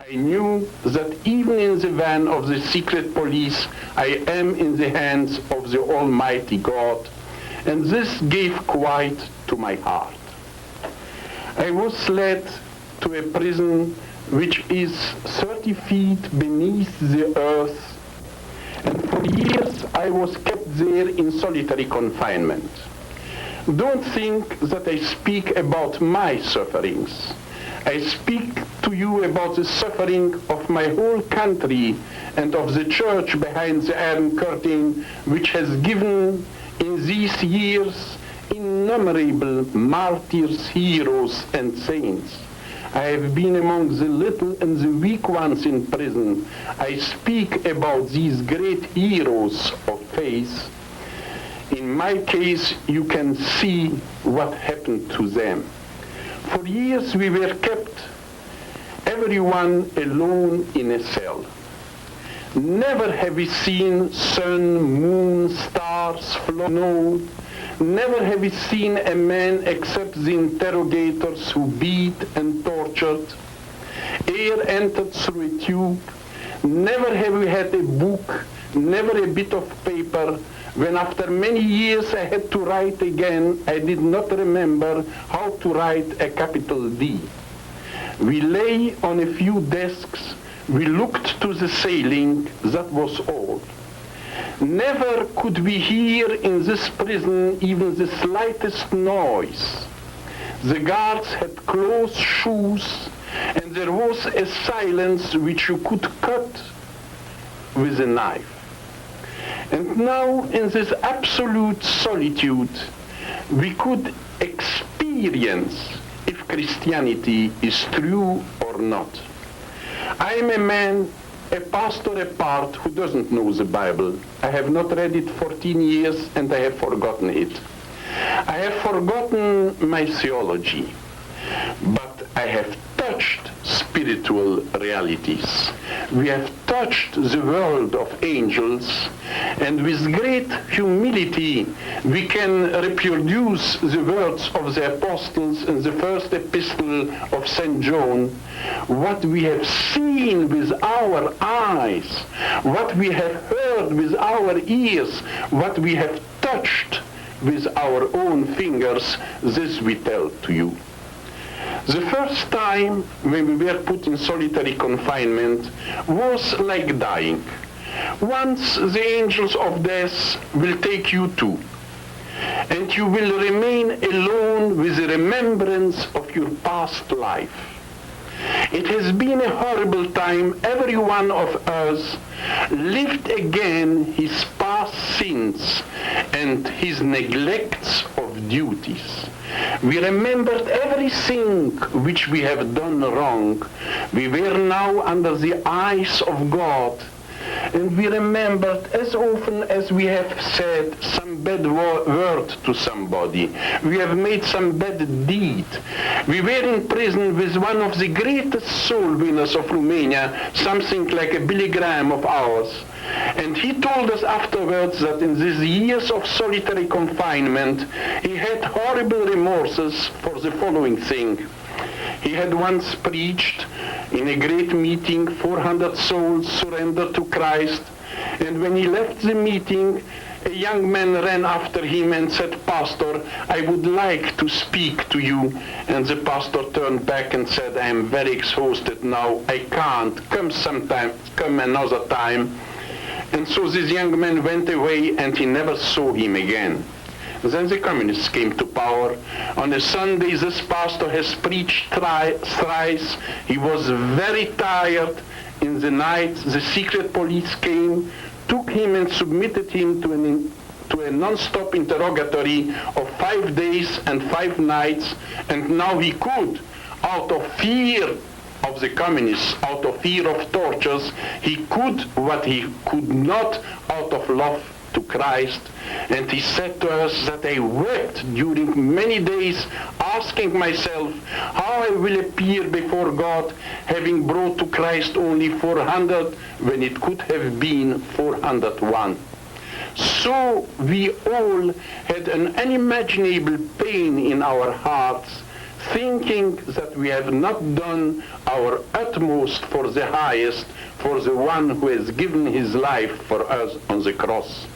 I knew that even in the van of the secret police, I am in the hands of the Almighty God, and this gave quiet to my heart. I was led to a prison which is 30 feet beneath the earth, and for years I was kept there in solitary confinement. Don't think that I speak about my sufferings. I speak to you about the suffering of my whole country and of the church behind the Iron Curtain, which has given in these years innumerable martyrs, heroes, and saints. I have been among the little and the weak ones in prison. I speak about these great heroes of faith. In my case, you can see what happened to them. For years we were kept, everyone alone in a cell. Never have we seen sun, moon, stars, snow. Never have we seen a man except the interrogators who beat and tortured. Air entered through a tube. Never have we had a book, never a bit of paper. When after many years I had to write again, I did not remember how to write a capital D. We lay on a few desks, we looked to the ceiling, that was all. Never could we hear in this prison even the slightest noise. The guards had closed shoes, and there was a silence which you could cut with a knife. And now, in this absolute solitude, we could experience if Christianity is true or not. I am a man, a pastor apart, who doesn't know the Bible. I have not read it 14 years, and I have forgotten it. I have forgotten my theology, but I have touched spiritual realities. We have touched the world of angels, and with great humility we can reproduce the words of the apostles in the first epistle of St. John. What we have seen with our eyes, what we have heard with our ears, what we have touched with our own fingers, this we tell to you. The first time when we were put in solitary confinement was like dying. Once the angels of death will take you too, and you will remain alone with the remembrance of your past life. It has been a horrible time. Every one of us lived again his past sins and his neglects of duties. We remembered everything which we have done wrong. We were now under the eyes of God. And we remembered as often as we have said some bad word to somebody. We have made some bad deed. We were in prison with one of the greatest soul winners of Romania, something like a Billy Graham of ours. And he told us afterwards that in these years of solitary confinement, he had horrible remorses for the following thing. He had once preached in a great meeting, 400 souls surrendered to Christ, and when he left the meeting, a young man ran after him and said, "Pastor, I would like to speak to you." And the pastor turned back and said, "I am very exhausted now, I can't, come another time." And so this young man went away and he never saw him again. Then the communists came to power. On a Sunday, this pastor has preached thrice. He was very tired. In the night, the secret police came, took him and submitted him to a non-stop interrogatory of 5 days and 5 nights. And now he could, out of fear of the communists, out of fear of tortures, he could what he could not out of love to Christ. And he said to us that I wept during many days, asking myself how I will appear before God, having brought to Christ only 400 when it could have been 401. So we all had an unimaginable pain in our hearts, thinking that we have not done our utmost for the highest, for the one who has given his life for us on the cross.